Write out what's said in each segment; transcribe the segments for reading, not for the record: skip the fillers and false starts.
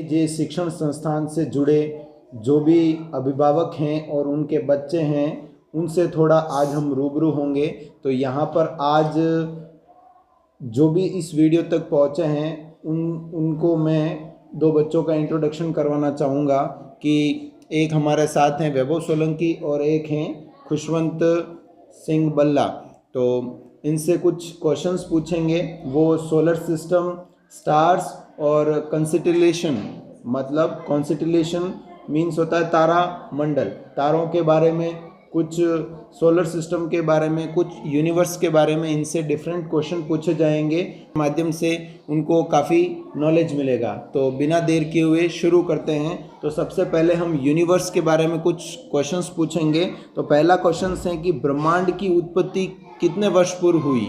जे शिक्षण संस्थान से जुड़े जो भी अभिभावक हैं और उनके बच्चे हैं उनसे थोड़ा आज हम रूबरू होंगे। तो यहाँ पर आज जो भी इस वीडियो तक पहुँचे हैं उनको मैं दो बच्चों का इंट्रोडक्शन करवाना चाहूँगा कि एक हमारे साथ हैं वैभव सोलंकी और एक हैं खुशवंत सिंह बल्ला। तो इनसे कुछ क्वेश्चंस पूछेंगे। वो सोलर सिस्टम, स्टार्स और कंस्टेलेशन, मतलब कॉन्स्टेलेशन मीन्स होता है तारा मंडल, तारों के बारे में, कुछ सोलर सिस्टम के बारे में, कुछ यूनिवर्स के बारे में इनसे डिफरेंट क्वेश्चन पूछे जाएंगे। माध्यम से उनको काफ़ी नॉलेज मिलेगा। तो बिना देर किए हुए शुरू करते हैं। तो सबसे पहले हम यूनिवर्स के बारे में कुछ क्वेश्चंस पूछेंगे। तो पहला क्वेश्चन है कि ब्रह्मांड की उत्पत्ति कितने वर्ष पूर्व हुई?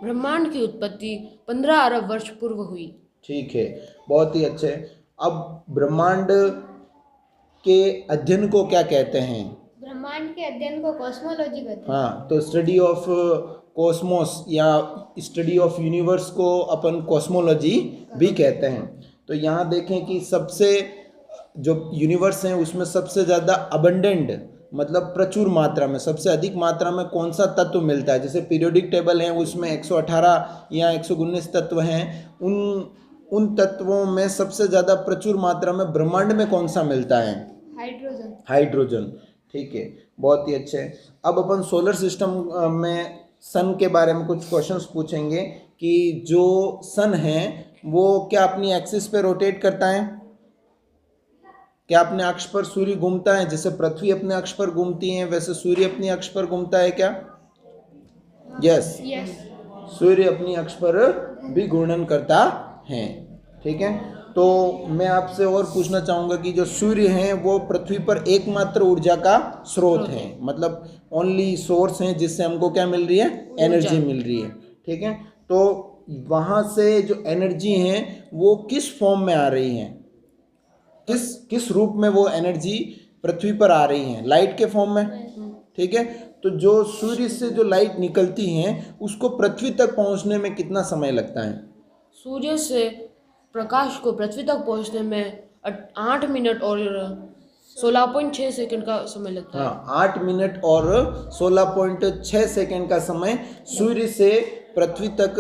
ब्रह्मांड की उत्पत्ति 15 अरब वर्ष पूर्व हुई। ठीक है, बहुत ही अच्छे। अब ब्रह्मांड के अध्ययन को क्या कहते हैं? ब्रह्मांड के अध्ययन को कॉस्मोलॉजी कहते हैं। हाँ, तो स्टडी ऑफ कॉस्मोस या स्टडी ऑफ यूनिवर्स को अपन कॉस्मोलॉजी भी कहते हैं। तो यहाँ देखें कि सबसे जो यूनिवर्स हैं उसमें सबसे ज़्यादा अबंडेंट, मतलब प्रचुर मात्रा में, सबसे अधिक मात्रा में कौन सा तत्व मिलता है? जैसे पीरियोडिक टेबल है उसमें 118 या 119 तत्व हैं। उन तत्वों में सबसे ज़्यादा प्रचुर मात्रा में ब्रह्मांड में कौन सा मिलता है? हाइड्रोजन। हाइड्रोजन। ठीक है, बहुत ही अच्छे। अब अपन सोलर सिस्टम में सन के बारे में कुछ क्वेश्चंस पूछेंगे कि जो सन है वो क्या अपनी एक्सिस पे रोटेट करता है? क्या अपने अक्ष पर सूर्य घूमता है? जैसे पृथ्वी अपने अक्ष पर घूमती है वैसे सूर्य अपनी अक्ष पर घूमता है क्या? यस, सूर्य अपनी अक्ष पर भी घूर्णन करता है। ठीक है, तो मैं आपसे और पूछना चाहूँगा कि जो सूर्य हैं वो पृथ्वी पर एकमात्र ऊर्जा का स्रोत है, मतलब ओनली सोर्स हैं जिससे हमको क्या मिल रही है? एनर्जी मिल रही है। ठीक है, तो वहाँ से जो एनर्जी हैं वो किस फॉर्म में आ रही हैं? किस रूप में वो एनर्जी पृथ्वी पर आ रही हैं? लाइट के फॉर्म में। ठीक है, तो जो सूर्य से जो लाइट निकलती हैं उसको पृथ्वी तक पहुँचने में कितना समय लगता है? सूर्य से प्रकाश को पृथ्वी तक पहुंचने में 8 मिनट और 16.6 सेकंड का समय लगता है। हाँ, 8 मिनट और 16.6 सेकंड का समय सूर्य से पृथ्वी तक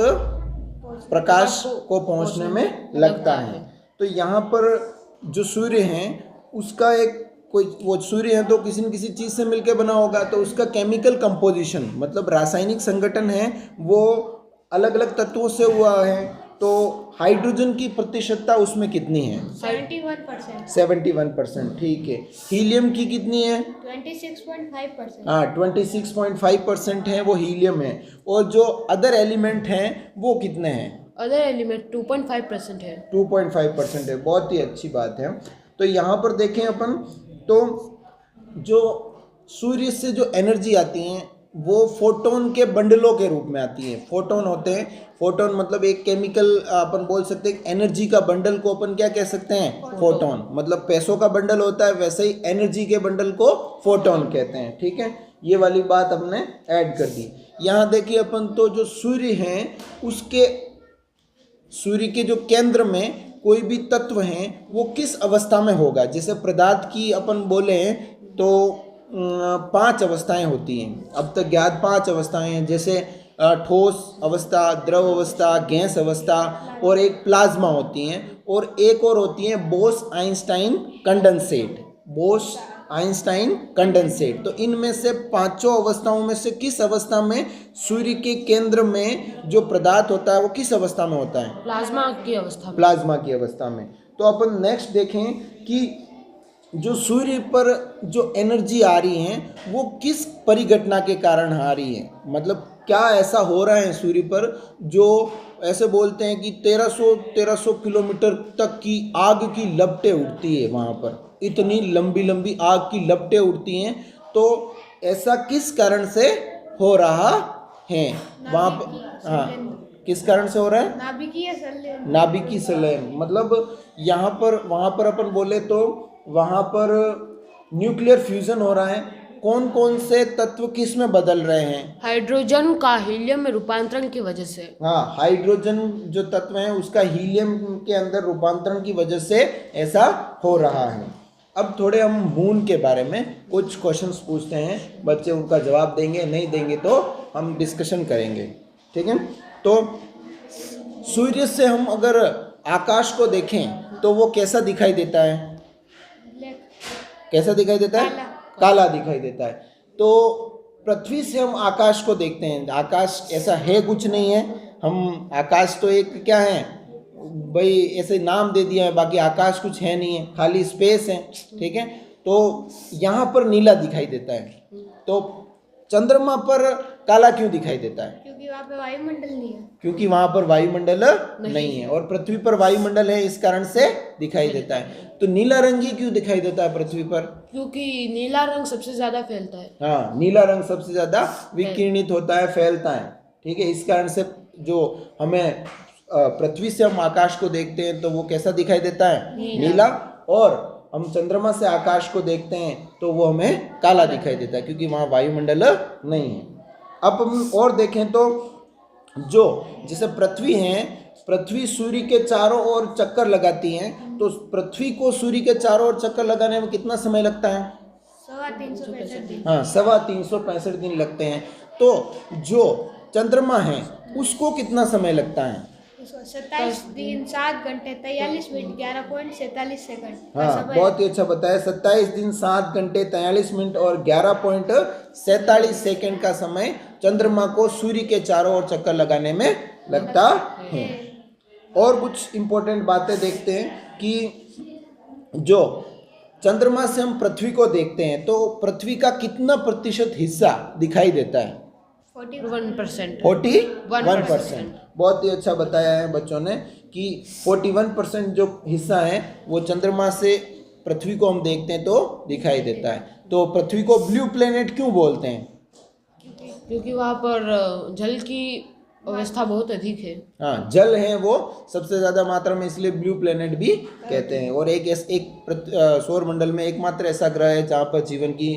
प्रकाश को पहुंचने में लगता है। तो यहाँ पर जो सूर्य हैं उसका एक कोई वो सूर्य है तो किसी न किसी चीज़ से मिलकर बना होगा, तो उसका केमिकल कंपोजिशन, मतलब रासायनिक संगठन है वो अलग अलग तत्वों से हुआ है। तो हाइड्रोजन की प्रतिशतता उसमें कितनी है? 71%। 71%। ठीक है, हीलियम की कितनी है? 26.5%। हाँ, 26.5% है वो हीलियम है। और जो अदर एलिमेंट हैं वो कितने हैं? अदर एलिमेंट 2.5% है। 2.5% है, बहुत ही अच्छी बात है। तो यहाँ पर देखें अपन, तो जो सूर्य से जो एनर्जी आती है वो फोटोन के बंडलों के रूप में आती है। फोटोन होते हैं, फोटोन मतलब एक केमिकल, अपन बोल सकते हैं एनर्जी का बंडल को अपन क्या कह सकते हैं? फोटोन। मतलब पैसों का बंडल होता है वैसे ही एनर्जी के बंडल को फोटोन कहते हैं। ठीक है, ये वाली बात हमने ऐड कर दी। यहाँ देखिए अपन, तो जो सूर्य हैं उसके, सूर्य के जो केंद्र में कोई भी तत्व हैं वो किस अवस्था में होगा? जैसे पदार्थ की अपन बोले तो 5 अवस्थाएं होती हैं, अब तक ज्ञात 5 अवस्थाएं हैं। जैसे ठोस अवस्था, द्रव अवस्था, गैस अवस्था और एक प्लाज्मा होती हैं, और एक और होती है Bose Einstein condensate. Bose Einstein condensate. तो इनमें से 5 अवस्थाओं में से किस अवस्था में सूर्य के केंद्र में जो पदार्थ होता है वो किस अवस्था में होता है? प्लाज्मा की अवस्था में। प्लाज्मा की अवस्था में। तो अपन नेक्स्ट देखें कि जो सूर्य पर जो एनर्जी आ रही है वो किस परिघटना के कारण आ रही है? मतलब क्या ऐसा हो रहा है सूर्य पर जो ऐसे बोलते हैं कि 1300 किलोमीटर तक की आग की लपटें उड़ती है, वहाँ पर इतनी लंबी लंबी आग की लपटें उड़ती हैं। तो ऐसा किस कारण से हो रहा है वहाँ पर? हाँ, किस कारण से हो रहा है? नाभिकीय संलयन। मतलब यहाँ पर, वहाँ पर अपन बोले तो वहाँ पर न्यूक्लियर फ्यूजन हो रहा है। कौन कौन से तत्व किस में बदल रहे हैं? हाइड्रोजन का हीलियम में रूपांतरण की वजह से। हाँ, हाइड्रोजन जो तत्व है उसका हीलियम के अंदर रूपांतरण की वजह से ऐसा हो रहा है। अब थोड़े हम मून के बारे में कुछ क्वेश्चंस पूछते हैं, बच्चे उनका जवाब देंगे, नहीं देंगे तो हम डिस्कशन करेंगे, ठीक है। तो सूर्य से हम अगर आकाश को देखें तो वो कैसा दिखाई देता है? ब्लैक, कैसा दिखाई देता है? काला। काला दिखाई देता है। तो पृथ्वी से हम आकाश को देखते हैं, आकाश ऐसा है कुछ नहीं है, हम आकाश तो एक क्या है भाई, ऐसे नाम दे दिया है, बाकी आकाश कुछ है नहीं है, खाली स्पेस है, ठीक है। तो यहाँ पर नीला दिखाई देता है, तो चंद्रमा पर काला क्यों दिखाई देता है? क्योंकि वहाँ पे वायुमंडल नहीं है। क्योंकि वहां पर वायुमंडल नहीं है, और पृथ्वी पर वायुमंडल है, इस कारण से दिखाई देता है। तो नीला रंग ही क्यों दिखाई देता है पृथ्वी पर? क्योंकि नीला रंग सबसे ज्यादा फैलता है। हाँ, नीला रंग सबसे ज्यादा विकिरणित होता है, फैलता है, ठीक है। इस कारण से जो हमें पृथ्वी से हम आकाश को देखते हैं तो वो कैसा दिखाई देता है? नीला। और हम चंद्रमा से आकाश को देखते हैं तो वो हमें काला दिखाई देता है, क्योंकि वहाँ वायुमंडल नहीं है। अब हम और देखें तो जो जैसे पृथ्वी है, पृथ्वी सूर्य के चारों ओर चक्कर लगाती है, तो पृथ्वी को सूर्य के चारों ओर चक्कर लगाने में कितना समय लगता है? 365 दिन। हाँ, 365 दिन लगते हैं। तो जो चंद्रमा है उसको कितना समय लगता है? 27 दिन 7 घंटे 43 मिनट 11.47 सेकंड। हाँ, बहुत ही अच्छा बताया। 27 दिन 7 घंटे 43 मिनट और 11.47 सेकंड का समय चंद्रमा को सूर्य के चारों ओर चक्कर लगाने में लगता है। और कुछ इंपॉर्टेंट बातें देखते हैं कि जो चंद्रमा से हम पृथ्वी को देखते हैं तो पृथ्वी का कितना प्रतिशत हिस्सा दिखाई देता है? 41%। 41%। बहुत ही अच्छा बताया है बच्चों ने कि 41% जो हिस्सा है वो चंद्रमा से पृथ्वी को हम देखते हैं तो दिखाई देता है। तो पृथ्वी को ब्लू प्लेनेट क्यों बोलते हैं? क्योंकि वहाँ पर जल की अवस्था बहुत अधिक है। हाँ, जल है वो सबसे ज़्यादा मात्रा में, इसलिए ब्लू प्लेनेट भी कहते हैं। और एक सौर मंडल में एकमात्र ऐसा ग्रह है जहाँ पर जीवन की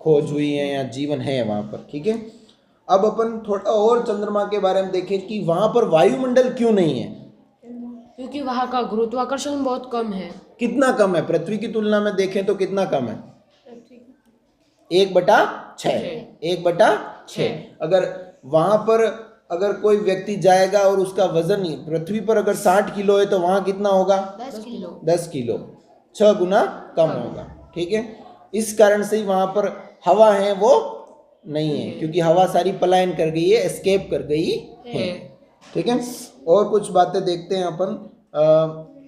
खोज हुई है या जीवन है वहाँ पर, ठीक है। अब अपन थोड़ा और चंद्रमा के बारे में देखें कि वहाँ पर वायुमंडल क्यों नहीं है? क्योंकि वहाँ का गुरुत्वाकर्षण बहुत कम है। कितना कम है? पृथ्वी की तुलना में देखें तो कितना कम है? 1/6। 1/6। अगर वहाँ पर अगर कोई व्यक्ति जाएगा और उसका वजन पृथ्वी पर अगर 60 किलो है तो वहाँ कितना होगा? 10 किलो। 10 किलो, 6 गुना कम होगा, ठीक है। इस कारण से ही वहाँ पर हवा है वो नहीं है, क्योंकि हवा सारी पलायन कर गई है, एस्केप कर गई है, ठीक है। और कुछ बातें देखते हैं अपन।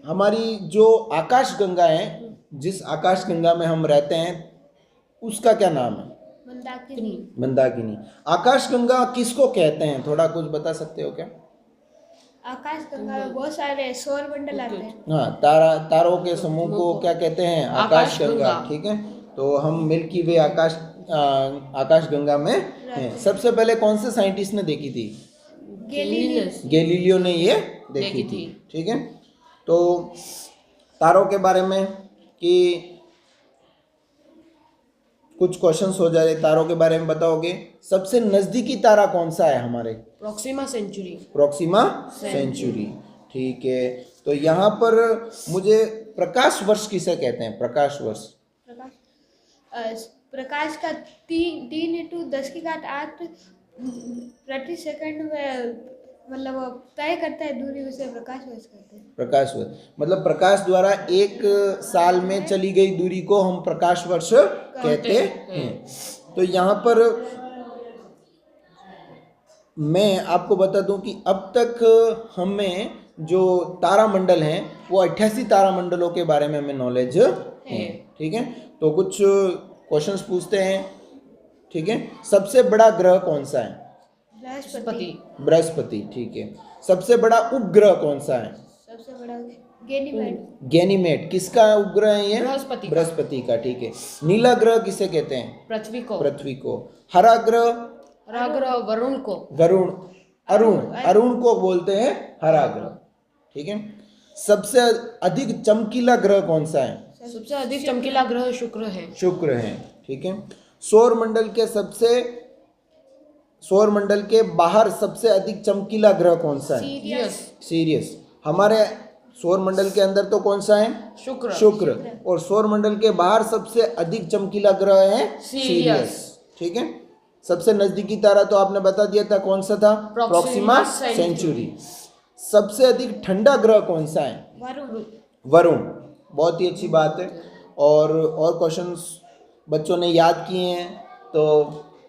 हमारी जो आकाश गंगा है, जिस आकाश गंगा में हम रहते हैं उसका क्या नाम है? मंदाकिनी। मंदाकिनी। आकाश गंगा किसको कहते हैं, थोड़ा कुछ बता सकते हो क्या? आकाश गंगा में बहुत सारे सौर मंडल आते हैं। हाँ, तारों के समूह को क्या कहते हैं? आकाश गंगा, ठीक है। तो हम मिल्की वे आकाश गंगा में हैं। सबसे पहले कौन से साइंटिस्ट ने देखी थी? गैलीलियो ने ये देखी थी, ठीक है। तो तारों के बारे में कि कुछ क्वेश्चंस हो जाए, तारों के बारे में बताओगे। सबसे नजदीकी तारा कौन सा है हमारे? Proxima Centauri. प्रोक्सिमा सेंचुरी, ठीक है। तो यहाँ पर मुझे प्रकाश वर्ष किसे कहते हैं? प्रकाश वर्ष। प्रकाश का 3×10⁸ प्रति सेकंड में मतलब तय करता है दूरी, उसे प्रकाश वर्ष कहते हैं। प्रकाश वर्ष मतलब प्रकाश द्वारा एक साल में चली गई दूरी को हम प्रकाश वर्ष कहते हैं। तो यहाँ पर मैं आपको बता दूं कि अब तक हमें जो तारामंडल हैं वो 88 तारामंडलों के बारे में हमें नॉलेज है, ठीक है। तो कुछ क्वेश्चंस पूछते हैं, ठीक है। सबसे बड़ा ग्रह कौन सा है? बृहस्पति। बृहस्पति, ठीक है। सबसे बड़ा उपग्रह कौन सा है? सबसे बड़ा गैनीमेड। गैनीमेड किसका उपग्रह है ये? बृहस्पति। बृहस्पति का, ठीक है। नीला ग्रह किसे कहते हैं? पृथ्वी को। पृथ्वी को। हरा ग्रह? हरा ग्रह वरुण को। वरुण, अरुण को बोलते हैं हरा ग्रह, ठीक है। सबसे अधिक चमकीला ग्रह कौन सा है? सबसे अधिक चमकीला ग्रह शुक्र है। शुक्र है, ठीक है। सौर मंडल के बाहर सबसे अधिक चमकीला ग्रह कौन सा है? Yes, serious. हमारे सौर मंडल के अंदर तो कौन सा है? शुक्र। और सौर मंडल के बाहर सबसे अधिक चमकीला ग्रह है सीरियस। ठीक है। सबसे नजदीकी तारा तो आपने बता दिया था, कौन सा था? Proxima Centauri. सबसे अधिक ठंडा ग्रह कौन सा है? वरुण। बहुत ही अच्छी बात है। और क्वेश्चंस बच्चों ने याद किए हैं तो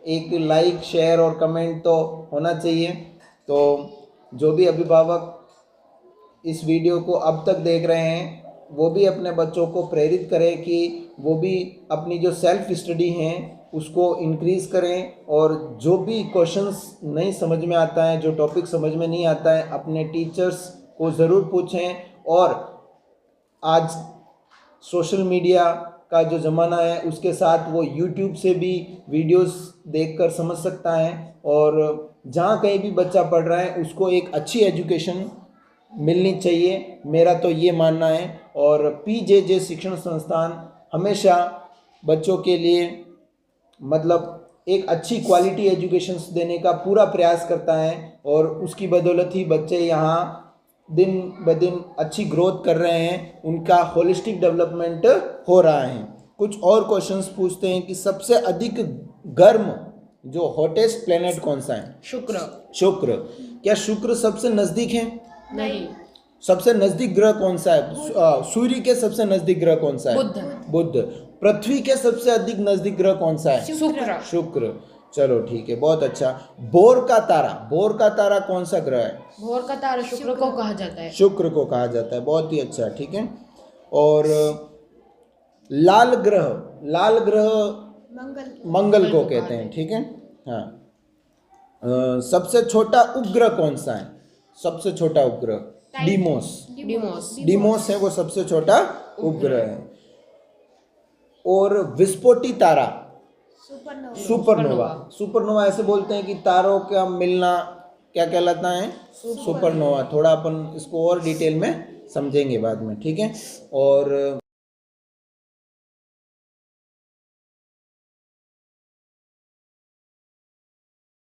एक लाइक, शेयर और कमेंट तो होना चाहिए। तो जो भी अभिभावक इस वीडियो को अब तक देख रहे हैं वो भी अपने बच्चों को प्रेरित करें कि वो भी अपनी जो सेल्फ स्टडी हैं उसको इंक्रीज़ करें, और जो भी क्वेश्चंस नहीं समझ में आता है, जो टॉपिक समझ में नहीं आता है, अपने टीचर्स को ज़रूर पूछें। और आज सोशल मीडिया का जो ज़माना है उसके साथ वो यूट्यूब से भी वीडियोस देखकर समझ सकता है, और जहाँ कहीं भी बच्चा पढ़ रहा है उसको एक अच्छी एजुकेशन मिलनी चाहिए, मेरा तो ये मानना है। और पीजेजे शिक्षण संस्थान हमेशा बच्चों के लिए मतलब एक अच्छी क्वालिटी एजुकेशन देने का पूरा प्रयास करता है, और उसकी बदौलत ही बच्चे यहाँ दिन ब दिन अच्छी ग्रोथ कर रहे हैं, उनका होलिस्टिक डेवलपमेंट हो रहा है। कुछ और क्वेश्चंस पूछते हैं कि सबसे अधिक गर्म जो हॉटेस्ट प्लेनेट कौन सा है? शुक्र। क्या शुक्र सबसे नज़दीक है? नहीं। सबसे नज़दीक ग्रह कौन सा है? सूर्य के सबसे नज़दीक ग्रह कौन सा है? बुध। पृथ्वी के सबसे अधिक नज़दीक ग्रह कौन सा है? शुक्र। चलो ठीक है, बहुत अच्छा। बोर का तारा कौन सा ग्रह है? भोर का तारा शुक्र को कहा जाता है। शुक्र को कहा जाता है, बहुत ही अच्छा, ठीक है। और लाल ग्रह मंगल को कहते हैं, ठीक है। हाँ। सबसे छोटा उपग्रह कौन सा है? सबसे छोटा उपग्रह डीमोस है, वो सबसे छोटा उपग्रह है। और विस्फोटी तारा सुपरनोवा ऐसे बोलते हैं कि तारों का मिलना क्या कहलाता है? सुपरनोवा। थोड़ा अपन इसको और डिटेल में समझेंगे बाद में, ठीक है। और